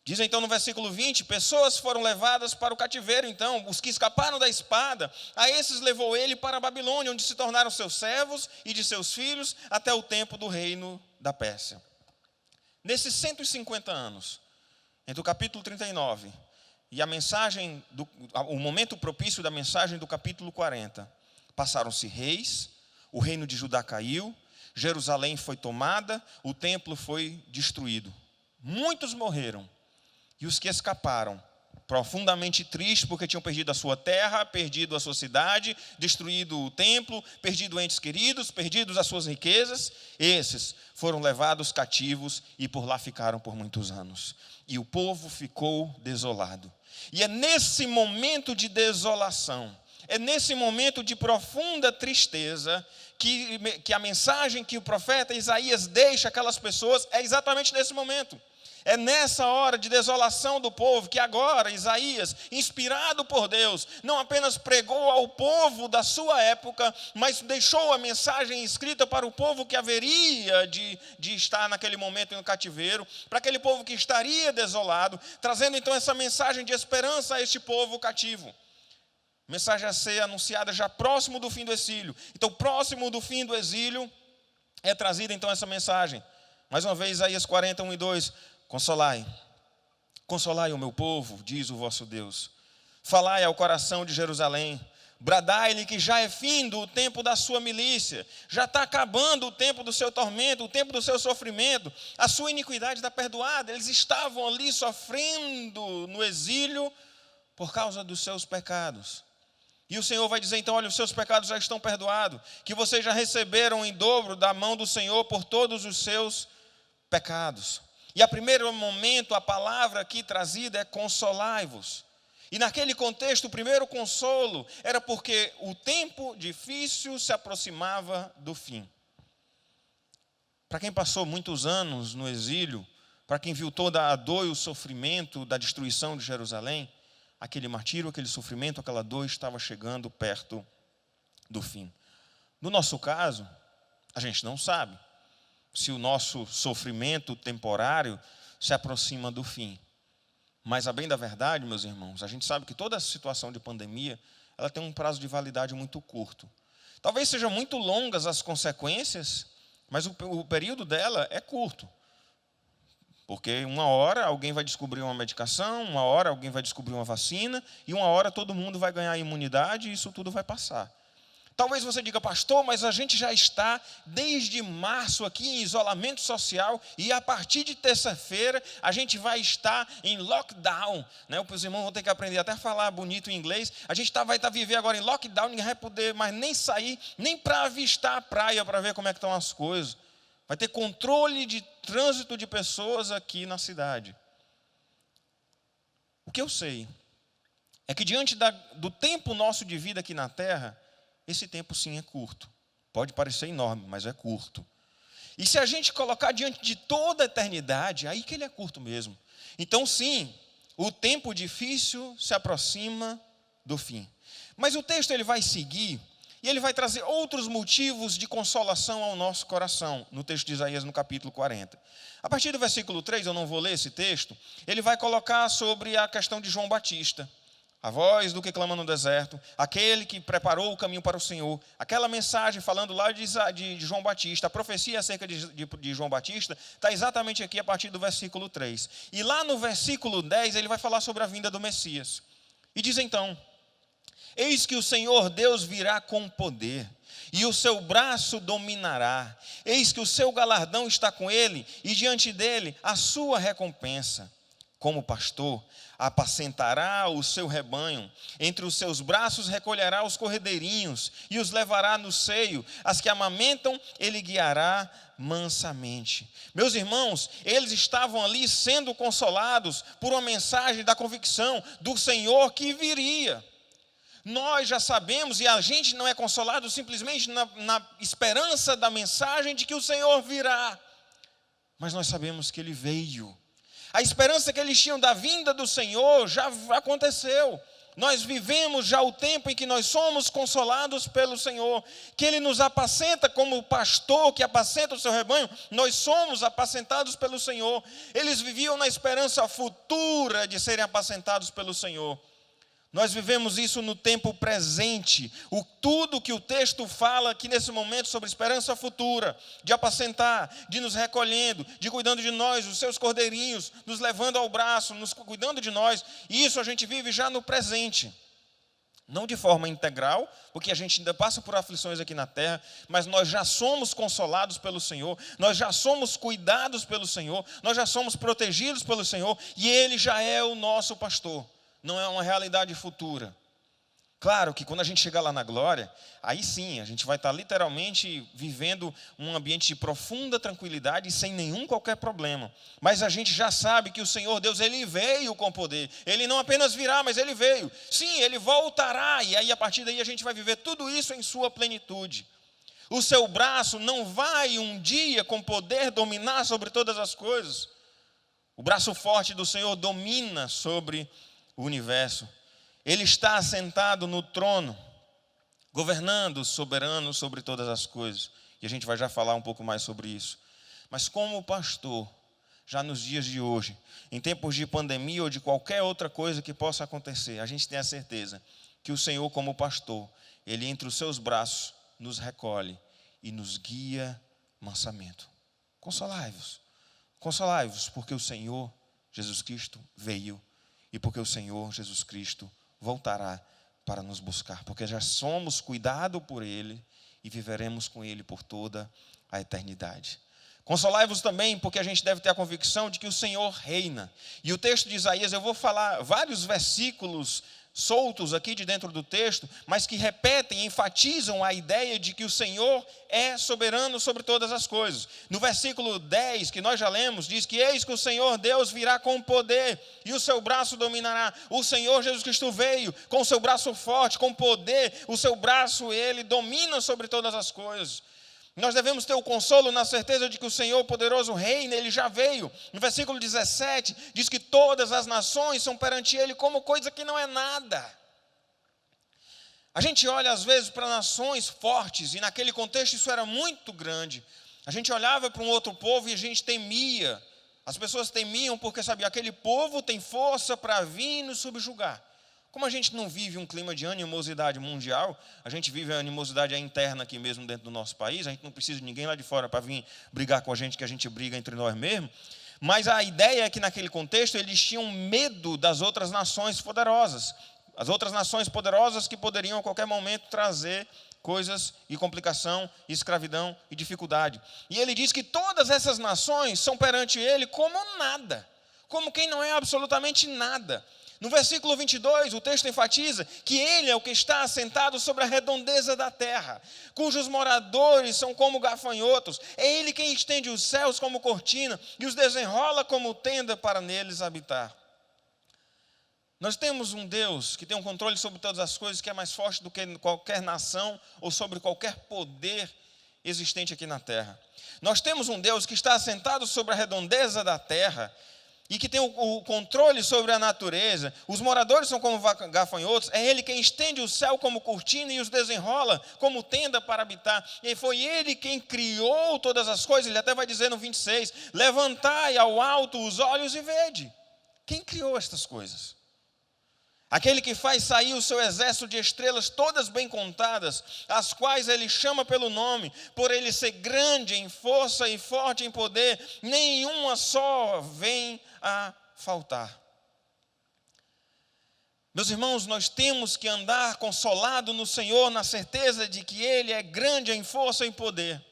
Diz então no versículo 20, pessoas foram levadas para o cativeiro, então, os que escaparam da espada, a esses levou ele para a Babilônia, onde se tornaram seus servos e de seus filhos, até o tempo do reino da Pérsia. Nesses 150 anos, entre o capítulo 39 e a mensagem, o momento propício da mensagem do capítulo 40, passaram-se reis, o reino de Judá caiu, Jerusalém foi tomada, o templo foi destruído. Muitos morreram. E os que escaparam, profundamente tristes, porque tinham perdido a sua terra, perdido a sua cidade, destruído o templo, perdido entes queridos, perdidos as suas riquezas, esses foram levados cativos e por lá ficaram por muitos anos. E o povo ficou desolado. E é nesse momento de desolação, é nesse momento de profunda tristeza, que a mensagem que o profeta Isaías deixa àquelas pessoas é exatamente nesse momento. É nessa hora de desolação do povo que agora Isaías, inspirado por Deus, não apenas pregou ao povo da sua época, mas deixou a mensagem escrita para o povo que haveria de estar naquele momento no cativeiro, para aquele povo que estaria desolado, trazendo então essa mensagem de esperança a este povo cativo. Mensagem a ser anunciada já próximo do fim do exílio. Então, próximo do fim do exílio, é trazida então essa mensagem. Mais uma vez, Isaías 40, 1 e 2. Consolai, consolai o meu povo, diz o vosso Deus. Falai ao coração de Jerusalém, bradai-lhe que já é findo o tempo da sua milícia, já está acabando o tempo do seu tormento, o tempo do seu sofrimento, a sua iniquidade está perdoada. Eles estavam ali sofrendo no exílio por causa dos seus pecados. E o Senhor vai dizer então, olha, os seus pecados já estão perdoados, que vocês já receberam em dobro da mão do Senhor por todos os seus pecados. E a primeiro momento, a palavra aqui trazida é consolai-vos. E naquele contexto, o primeiro consolo era porque o tempo difícil se aproximava do fim. Para quem passou muitos anos no exílio, para quem viu toda a dor e o sofrimento da destruição de Jerusalém, aquele martírio, aquele sofrimento, aquela dor estava chegando perto do fim. No nosso caso, a gente não sabe se o nosso sofrimento temporário se aproxima do fim. Mas, a bem da verdade, meus irmãos, a gente sabe que toda situação de pandemia, ela tem um prazo de validade muito curto. Talvez sejam muito longas as consequências, mas o período dela é curto. Porque uma hora alguém vai descobrir uma medicação, uma hora alguém vai descobrir uma vacina, e uma hora todo mundo vai ganhar imunidade e isso tudo vai passar. Talvez você diga, pastor, mas a gente já está desde março aqui em isolamento social e a partir de terça-feira a gente vai estar em lockdown. Né? Os irmãos vão ter que aprender até a falar bonito em inglês. A gente vai viver agora em lockdown, ninguém vai poder mais nem sair, nem para avistar a praia para ver como é que estão as coisas. Vai ter controle de trânsito de pessoas aqui na cidade. O que eu sei é que diante do tempo nosso de vida aqui na Terra, esse tempo sim é curto. Pode parecer enorme, mas é curto. E se a gente colocar diante de toda a eternidade, aí que ele é curto mesmo. Então sim, o tempo difícil se aproxima do fim. Mas o texto ele vai seguir e ele vai trazer outros motivos de consolação ao nosso coração, no texto de Isaías, no capítulo 40. A partir do versículo 3, eu não vou ler esse texto, ele vai colocar sobre a questão de João Batista. A voz do que clama no deserto, aquele que preparou o caminho para o Senhor. Aquela mensagem falando lá de João Batista, a profecia acerca de João Batista, está exatamente aqui a partir do versículo 3. E lá no versículo 10, ele vai falar sobre a vinda do Messias. E diz então, eis que o Senhor Deus virá com poder, e o seu braço dominará. Eis que o seu galardão está com ele, e diante dele a sua recompensa. Como pastor, apacentará o seu rebanho, entre os seus braços recolherá os corredeirinhos e os levará no seio, as que amamentam ele guiará mansamente. Meus irmãos, eles estavam ali sendo consolados por uma mensagem da convicção do Senhor que viria. Nós já sabemos, e a gente não é consolado simplesmente na esperança da mensagem de que o Senhor virá, mas nós sabemos que ele veio. A esperança que eles tinham da vinda do Senhor já aconteceu. Nós vivemos já o tempo em que nós somos consolados pelo Senhor, que Ele nos apacenta como o pastor que apacenta o seu rebanho. Nós somos apacentados pelo Senhor. Eles viviam na esperança futura de serem apacentados pelo Senhor. Nós vivemos isso no tempo presente. Tudo que o texto fala aqui nesse momento sobre esperança futura, de apacentar, de nos recolhendo, de cuidando de nós, os seus cordeirinhos, nos levando ao braço, nos cuidando de nós. Isso a gente vive já no presente. Não de forma integral, porque a gente ainda passa por aflições aqui na terra, mas nós já somos consolados pelo Senhor, nós já somos cuidados pelo Senhor, nós já somos protegidos pelo Senhor, e Ele já é o nosso pastor. Não é uma realidade futura. Claro que quando a gente chegar lá na glória, aí sim, a gente vai estar literalmente vivendo um ambiente de profunda tranquilidade e sem nenhum qualquer problema. Mas a gente já sabe que o Senhor Deus, Ele veio com poder. Ele não apenas virá, mas Ele veio. Sim, Ele voltará, e aí a partir daí a gente vai viver tudo isso em sua plenitude. O seu braço não vai um dia com poder dominar sobre todas as coisas. O braço forte do Senhor domina sobre o universo. Ele está assentado no trono, governando, soberano sobre todas as coisas. E a gente vai já falar um pouco mais sobre isso. Mas como pastor, já nos dias de hoje, em tempos de pandemia ou de qualquer outra coisa que possa acontecer, a gente tem a certeza que o Senhor, como pastor, Ele entre os seus braços nos recolhe e nos guia mansamente. Consolai-vos, porque o Senhor Jesus Cristo veio. E porque o Senhor Jesus Cristo voltará para nos buscar. Porque já somos cuidados por Ele e viveremos com Ele por toda a eternidade. Consolai-vos também, porque a gente deve ter a convicção de que o Senhor reina. E o texto de Isaías, eu vou falar vários versículos soltos aqui de dentro do texto, mas que repetem e enfatizam a ideia de que o Senhor é soberano sobre todas as coisas. No versículo 10, que nós já lemos, diz que eis que o Senhor Deus virá com poder e o seu braço dominará. O Senhor Jesus Cristo veio com o seu braço forte, com poder, o seu braço, Ele domina sobre todas as coisas. Nós devemos ter o consolo na certeza de que o Senhor poderoso reina, Ele já veio. No versículo 17, diz que todas as nações são perante Ele como coisa que não é nada. A gente olha às vezes para nações fortes, e naquele contexto isso era muito grande. A gente olhava para um outro povo e a gente temia. As pessoas temiam porque sabia, aquele povo tem força para vir nos subjugar. Como a gente não vive um clima de animosidade mundial, a gente vive a animosidade interna aqui mesmo dentro do nosso país, a gente não precisa de ninguém lá de fora para vir brigar com a gente, que a gente briga entre nós mesmos. Mas a ideia é que naquele contexto eles tinham medo das outras nações poderosas. As outras nações poderosas que poderiam a qualquer momento trazer coisas e complicação, e escravidão e dificuldade. E ele diz que todas essas nações são perante ele como nada, como quem não é absolutamente nada. No versículo 22, o texto enfatiza que Ele é o que está assentado sobre a redondeza da terra, cujos moradores são como gafanhotos. É Ele quem estende os céus como cortina e os desenrola como tenda para neles habitar. Nós temos um Deus que tem um controle sobre todas as coisas, que é mais forte do que qualquer nação ou sobre qualquer poder existente aqui na terra. Nós temos um Deus que está assentado sobre a redondeza da terra, e que tem o controle sobre a natureza. Os moradores são como gafanhotos. É Ele quem estende o céu como cortina e os desenrola como tenda para habitar. E foi Ele quem criou todas as coisas. Ele até vai dizer no 26, levantai ao alto os olhos e vede. Quem criou estas coisas? Aquele que faz sair o seu exército de estrelas todas bem contadas, as quais Ele chama pelo nome, por Ele ser grande em força e forte em poder, nenhuma só vem a faltar. Meus irmãos, nós temos que andar consolado no Senhor, na certeza de que Ele é grande em força e em poder,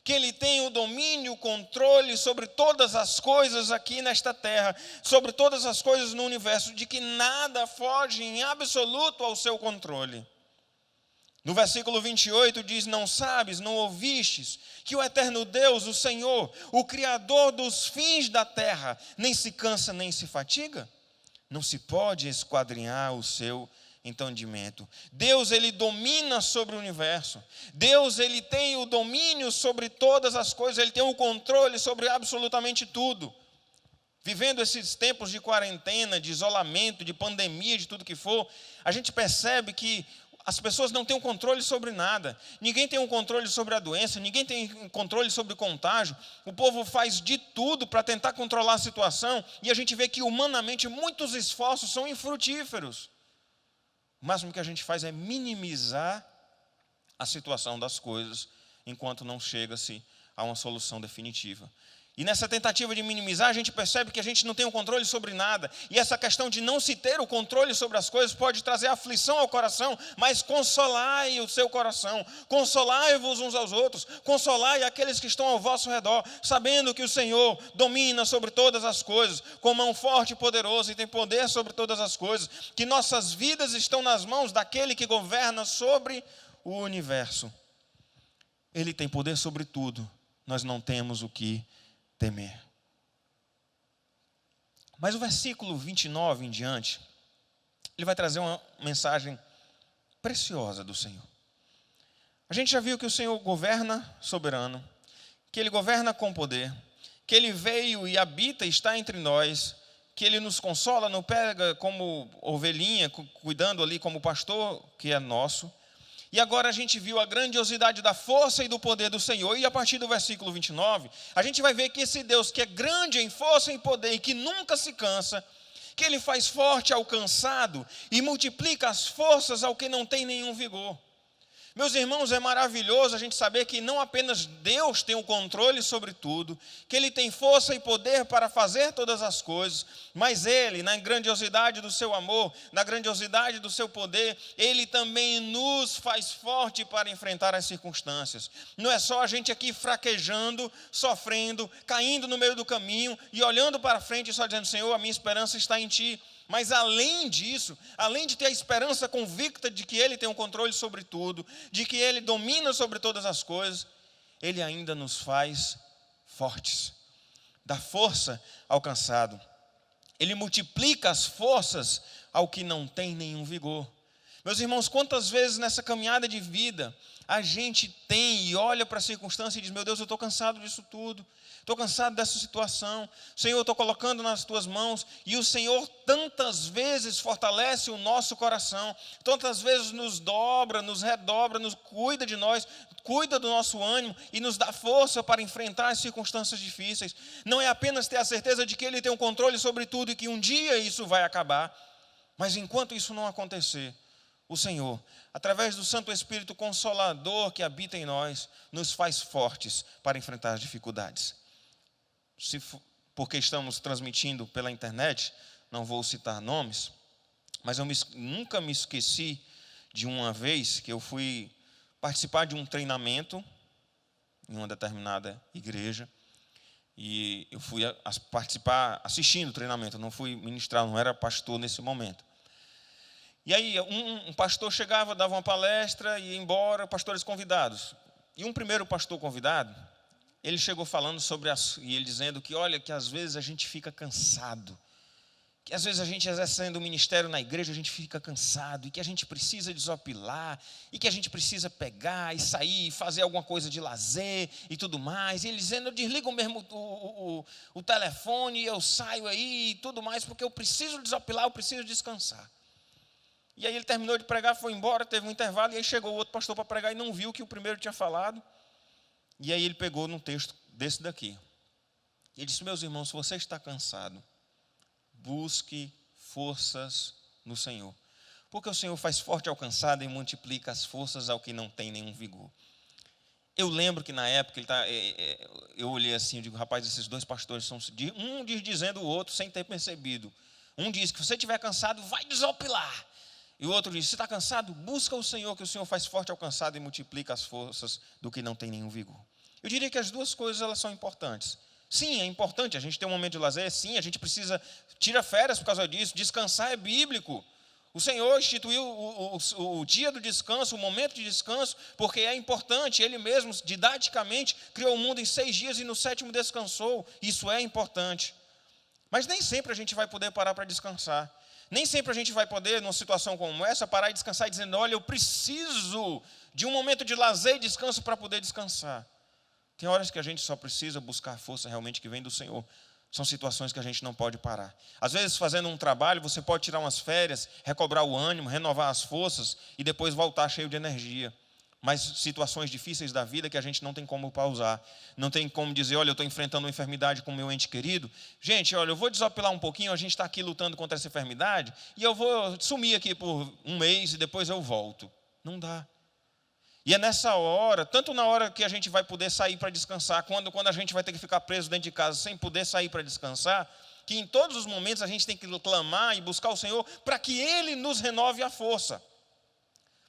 que Ele tem o domínio, o controle sobre todas as coisas aqui nesta terra, sobre todas as coisas no universo, de que nada foge em absoluto ao seu controle. No versículo 28 diz, não sabes, não ouvistes, que o eterno Deus, o Senhor, o Criador dos fins da terra, nem se cansa nem se fatiga? Não se pode esquadrinhar o seu entendimento. Deus, Ele domina sobre o universo. Deus, Ele tem o domínio sobre todas as coisas. Ele tem o controle sobre absolutamente tudo. vivendo esses tempos de quarentena, de isolamento, de pandemia, de tudo que for, a gente percebe que as pessoas não têm um controle sobre nada. Ninguém tem um controle sobre a doença, ninguém tem um controle sobre o contágio. O povo faz de tudo para tentar controlar a situação e a gente vê que humanamente muitos esforços são infrutíferos. O máximo que a gente faz é minimizar a situação das coisas enquanto não chega-se a uma solução definitiva. E nessa tentativa de minimizar, a gente percebe que a gente não tem o controle sobre nada. E essa questão de não se ter o controle sobre as coisas pode trazer aflição ao coração, mas consolai o seu coração, consolai-vos uns aos outros, consolai aqueles que estão ao vosso redor, sabendo que o Senhor domina sobre todas as coisas, com mão forte e poderosa, e tem poder sobre todas as coisas, que nossas vidas estão nas mãos daquele que governa sobre o universo. Ele tem poder sobre tudo, nós não temos o que temer. Mas o versículo 29 em diante, ele vai trazer uma mensagem preciosa do Senhor. A gente já viu que o Senhor governa soberano, que Ele governa com poder, que Ele veio e habita e está entre nós, que Ele nos consola, nos pega como ovelhinha, cuidando ali como pastor que é nosso. E agora a gente viu a grandiosidade da força e do poder do Senhor. E a partir do versículo 29, a gente vai ver que esse Deus que é grande em força e poder e que nunca se cansa, que Ele faz forte ao cansado e multiplica as forças ao que não tem nenhum vigor. Meus irmãos, é maravilhoso a gente saber que não apenas Deus tem o controle sobre tudo, que Ele tem força e poder para fazer todas as coisas, mas Ele, na grandiosidade do seu amor, na grandiosidade do seu poder, Ele também nos faz forte para enfrentar as circunstâncias. Não é só a gente aqui fraquejando, sofrendo, caindo no meio do caminho e olhando para frente e só dizendo: Senhor, a minha esperança está em Ti. Mas além disso, além de ter a esperança convicta de que Ele tem um controle sobre tudo, de que Ele domina sobre todas as coisas, Ele ainda nos faz fortes, dá força ao cansado. Ele multiplica as forças ao que não tem nenhum vigor. Meus irmãos, quantas vezes nessa caminhada de vida a gente tem e olha para a circunstância e diz: meu Deus, eu estou cansado disso tudo. Estou cansado dessa situação. Senhor, eu estou colocando nas Tuas mãos. E o Senhor tantas vezes fortalece o nosso coração, tantas vezes nos dobra, nos redobra, nos cuida de nós, cuida do nosso ânimo e nos dá força para enfrentar as circunstâncias difíceis. Não é apenas ter a certeza de que Ele tem um controle sobre tudo e que um dia isso vai acabar, mas enquanto isso não acontecer, o Senhor, através do Santo Espírito Consolador que habita em nós, nos faz fortes para enfrentar as dificuldades. Porque estamos transmitindo pela internet, não vou citar nomes, mas eu nunca me esqueci de uma vez que eu fui participar de um treinamento em uma determinada igreja, e eu fui participar assistindo o treinamento, não fui ministrar, não era pastor nesse momento. E aí um pastor chegava, dava uma palestra e ia embora, pastores convidados. E um primeiro pastor convidado, ele chegou falando e ele dizendo que, olha, que às vezes a gente fica cansado, que às vezes a gente exercendo o ministério na igreja, a gente fica cansado, e que a gente precisa desopilar, e que a gente precisa pegar e sair, fazer alguma coisa de lazer e tudo mais. E ele dizendo: eu desligo mesmo o telefone, eu saio aí e tudo mais, porque eu preciso desopilar, eu preciso descansar. E aí ele terminou de pregar, foi embora, teve um intervalo, e aí chegou o outro pastor para pregar e não viu o que o primeiro tinha falado. E aí ele pegou num texto desse daqui. Ele disse: meus irmãos, se você está cansado, busque forças no Senhor. Porque o Senhor faz forte ao cansado e multiplica as forças ao que não tem nenhum vigor. Eu lembro que na época eu olhei assim e digo: rapaz, esses dois pastores são um diz dizendo o outro sem ter percebido. Um diz que se você estiver cansado, vai desopilar. E o outro diz: se está cansado, busca o Senhor, que o Senhor faz forte ao cansado e multiplica as forças do que não tem nenhum vigor. Eu diria que as duas coisas elas são importantes. Sim, é importante a gente ter um momento de lazer, sim, a gente precisa tirar férias por causa disso, descansar é bíblico. O Senhor instituiu o dia do descanso, o momento de descanso, porque é importante. Ele mesmo, didaticamente, criou o mundo em 6 dias e no 7º descansou. Isso é importante. Mas nem sempre a gente vai poder parar para descansar. Nem sempre a gente vai poder, numa situação como essa, parar e descansar dizendo: olha, eu preciso de um momento de lazer e descanso para poder descansar. Tem horas que a gente só precisa buscar a força realmente que vem do Senhor. São situações que a gente não pode parar. Às vezes, fazendo um trabalho, você pode tirar umas férias, recobrar o ânimo, renovar as forças e depois voltar cheio de energia. Mas situações difíceis da vida que a gente não tem como pausar. Não tem como dizer, olha, eu estou enfrentando uma enfermidade com o meu ente querido. Gente, olha, eu vou desopilar um pouquinho, a gente está aqui lutando contra essa enfermidade e eu vou sumir aqui por um mês e depois eu volto. Não dá. E é nessa hora, tanto na hora que a gente vai poder sair para descansar, quando a gente vai ter que ficar preso dentro de casa sem poder sair para descansar, que em todos os momentos a gente tem que clamar e buscar o Senhor para que Ele nos renove a força.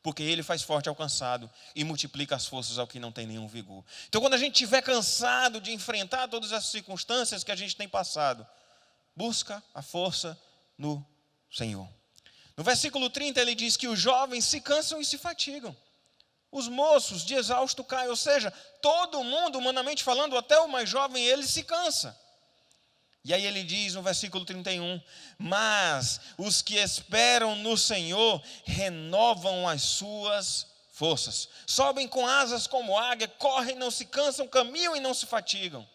Porque Ele faz forte ao cansado e multiplica as forças ao que não tem nenhum vigor. Então, quando a gente estiver cansado de enfrentar todas as circunstâncias que a gente tem passado, busca a força no Senhor. No versículo 30 ele diz que os jovens se cansam e se fatigam. Os moços de exausto caem, ou seja, todo mundo, humanamente falando, até o mais jovem, ele se cansa. E aí ele diz no versículo 31, mas os que esperam no Senhor renovam as suas forças. Sobem com asas como águia, correm e não se cansam, caminham e não se fatigam.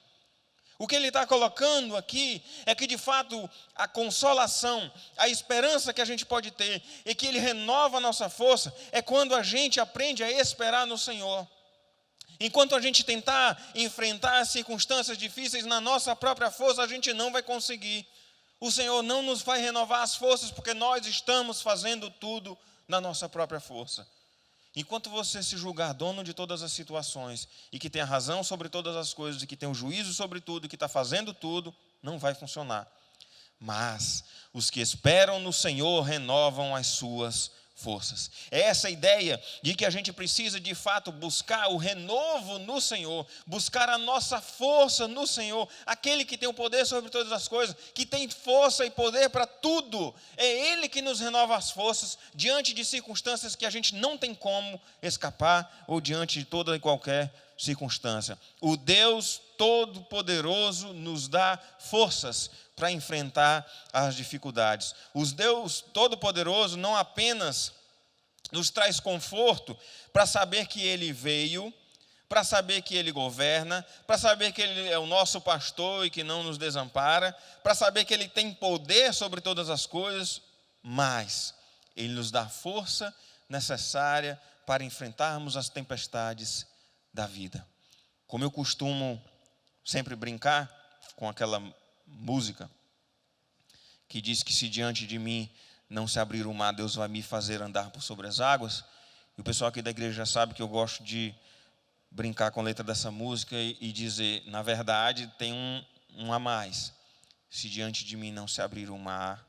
O que ele está colocando aqui é que, de fato, a consolação, a esperança que a gente pode ter e que Ele renova a nossa força é quando a gente aprende a esperar no Senhor. Enquanto a gente tentar enfrentar as circunstâncias difíceis na nossa própria força, a gente não vai conseguir. O Senhor não nos vai renovar as forças porque nós estamos fazendo tudo na nossa própria força. Enquanto você se julgar dono de todas as situações e que tem a razão sobre todas as coisas e que tem o juízo sobre tudo e que está fazendo tudo, não vai funcionar. Mas os que esperam no Senhor renovam as suas forças. É essa ideia de que a gente precisa de fato buscar o renovo no Senhor, buscar a nossa força no Senhor, aquele que tem o poder sobre todas as coisas, que tem força e poder para tudo. É Ele que nos renova as forças diante de circunstâncias que a gente não tem como escapar ou diante de toda e qualquer circunstância. O Deus Todo-Poderoso nos dá forças para enfrentar as dificuldades. O Deus Todo-Poderoso não apenas nos traz conforto para saber que Ele veio, para saber que Ele governa, para saber que Ele é o nosso pastor e que não nos desampara, para saber que Ele tem poder sobre todas as coisas, mas Ele nos dá a força necessária para enfrentarmos as tempestades da vida. Como eu costumo sempre brincar com aquela música que diz que se diante de mim não se abrir o mar, Deus vai me fazer andar por sobre as águas. E o pessoal aqui da igreja já sabe que eu gosto de brincar com a letra dessa música e dizer, na verdade, tem um a mais. Se diante de mim não se abrir o mar,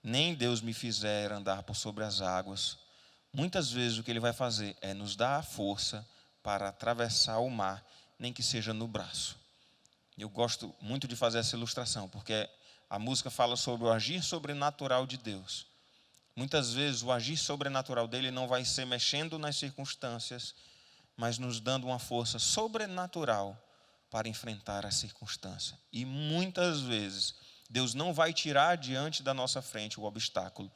nem Deus me fizer andar por sobre as águas, muitas vezes o que Ele vai fazer é nos dar a força para atravessar o mar, nem que seja no braço. Eu gosto muito de fazer essa ilustração, porque a música fala sobre o agir sobrenatural de Deus. Muitas vezes o agir sobrenatural dele não vai ser mexendo nas circunstâncias, mas nos dando uma força sobrenatural para enfrentar a circunstância. E muitas vezes Deus não vai tirar diante da nossa frente o obstáculo,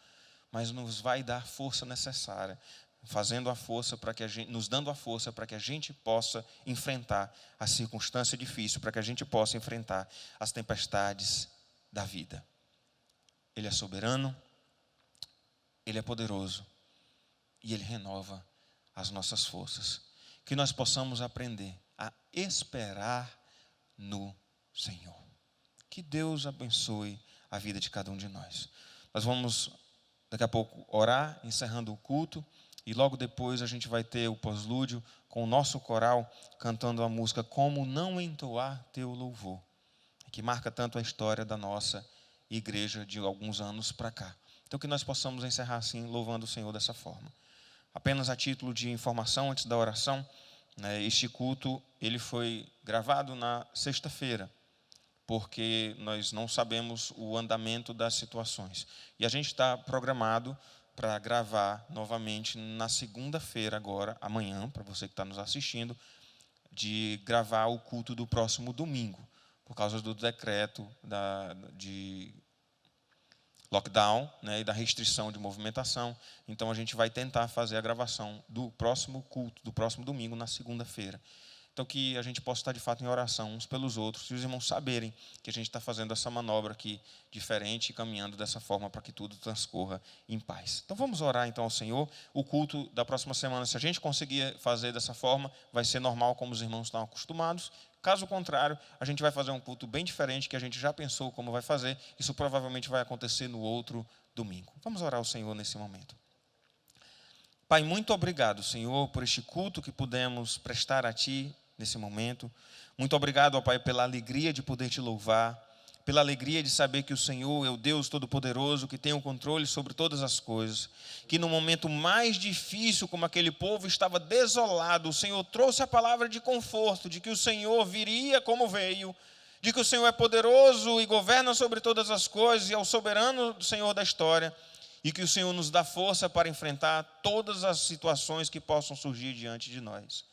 mas nos vai dar a força necessária, fazendo a força para que nos dando a força para que a gente possa enfrentar a circunstância difícil, para que a gente possa enfrentar as tempestades da vida. Ele é soberano, Ele é poderoso e Ele renova as nossas forças. Que nós possamos aprender a esperar no Senhor. Que Deus abençoe a vida de cada um de nós. Nós vamos daqui a pouco orar, encerrando o culto, e logo depois a gente vai ter o pós-lúdio com o nosso coral cantando a música Como Não Entoar Teu Louvor, que marca tanto a história da nossa igreja de alguns anos para cá. Então que nós possamos encerrar assim, louvando o Senhor dessa forma. Apenas a título de informação antes da oração, este culto ele foi gravado na sexta-feira, porque nós não sabemos o andamento das situações. E a gente está programado para gravar novamente na segunda-feira agora, amanhã, para você que está nos assistindo, de gravar o culto do próximo domingo, por causa do decreto de lockdown, e da restrição de movimentação. Então a gente vai tentar fazer a gravação do próximo culto, do próximo domingo, na segunda-feira. Então, que a gente possa estar, de fato, em oração uns pelos outros e os irmãos saberem que a gente está fazendo essa manobra aqui diferente e caminhando dessa forma para que tudo transcorra em paz. Então, vamos orar, então, ao Senhor. O culto da próxima semana, se a gente conseguir fazer dessa forma, vai ser normal, como os irmãos estão acostumados. Caso contrário, a gente vai fazer um culto bem diferente, que a gente já pensou como vai fazer. Isso provavelmente vai acontecer no outro domingo. Vamos orar ao Senhor nesse momento. Pai, muito obrigado, Senhor, por este culto que pudemos prestar a Ti nesse momento. Muito obrigado, ó Pai, pela alegria de poder Te louvar, pela alegria de saber que o Senhor é o Deus Todo-Poderoso, que tem o controle sobre todas as coisas, que no momento mais difícil, como aquele povo estava desolado, o Senhor trouxe a palavra de conforto, de que o Senhor viria como veio, de que o Senhor é poderoso e governa sobre todas as coisas e é o soberano Senhor da história, e que o Senhor nos dá força para enfrentar todas as situações que possam surgir diante de nós.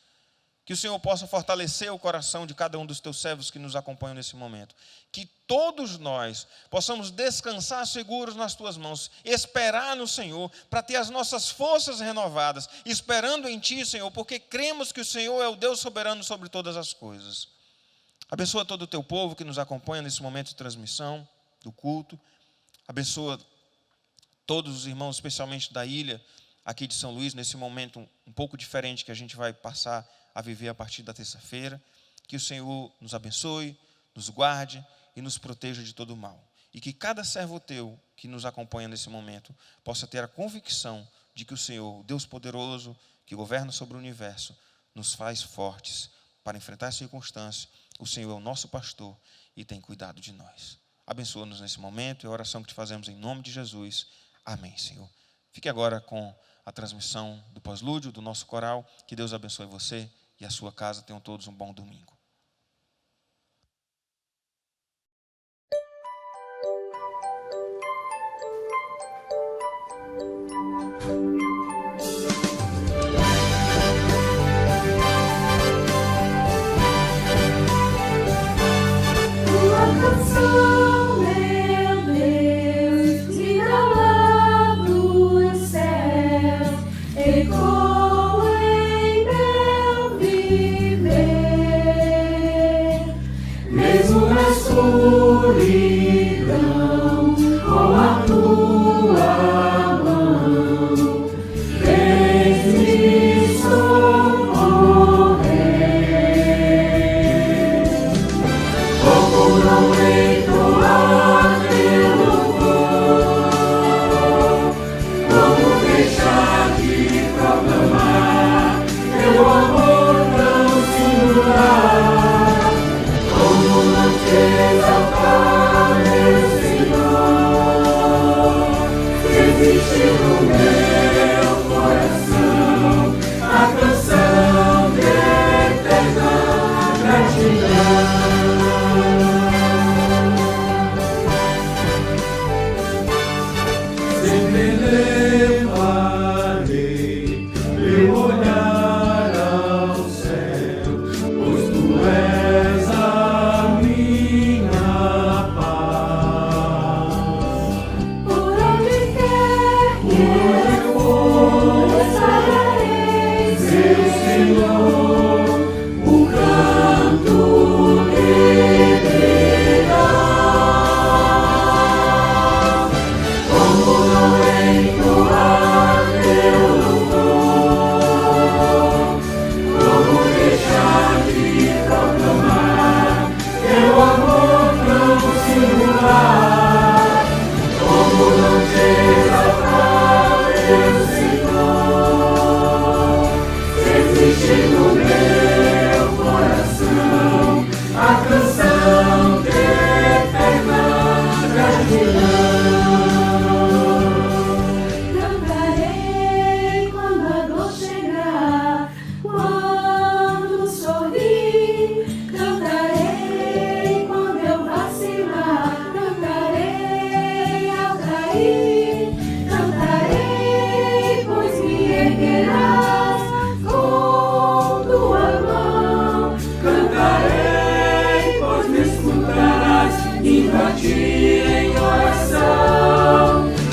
Que o Senhor possa fortalecer o coração de cada um dos teus servos que nos acompanham nesse momento. Que todos nós possamos descansar seguros nas tuas mãos, esperar no Senhor, para ter as nossas forças renovadas, esperando em Ti, Senhor, porque cremos que o Senhor é o Deus soberano sobre todas as coisas. Abençoa todo o teu povo que nos acompanha nesse momento de transmissão do culto. Abençoa todos os irmãos, especialmente da ilha, aqui de São Luís, nesse momento um pouco diferente que a gente vai passar a viver a partir da terça-feira. Que o Senhor nos abençoe, nos guarde e nos proteja de todo o mal. E que cada servo teu que nos acompanha nesse momento possa ter a convicção de que o Senhor, Deus poderoso, que governa sobre o universo, nos faz fortes para enfrentar as circunstâncias. O Senhor é o nosso pastor e tem cuidado de nós. Abençoa-nos nesse momento, é a oração que te fazemos em nome de Jesus. Amém, Senhor. Fique agora com a transmissão do pós-lúdio, do nosso coral. Que Deus abençoe você e a sua casa. Tenham todos um bom domingo.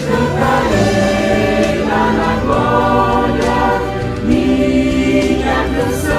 Cantarei lá na glória, minha canção.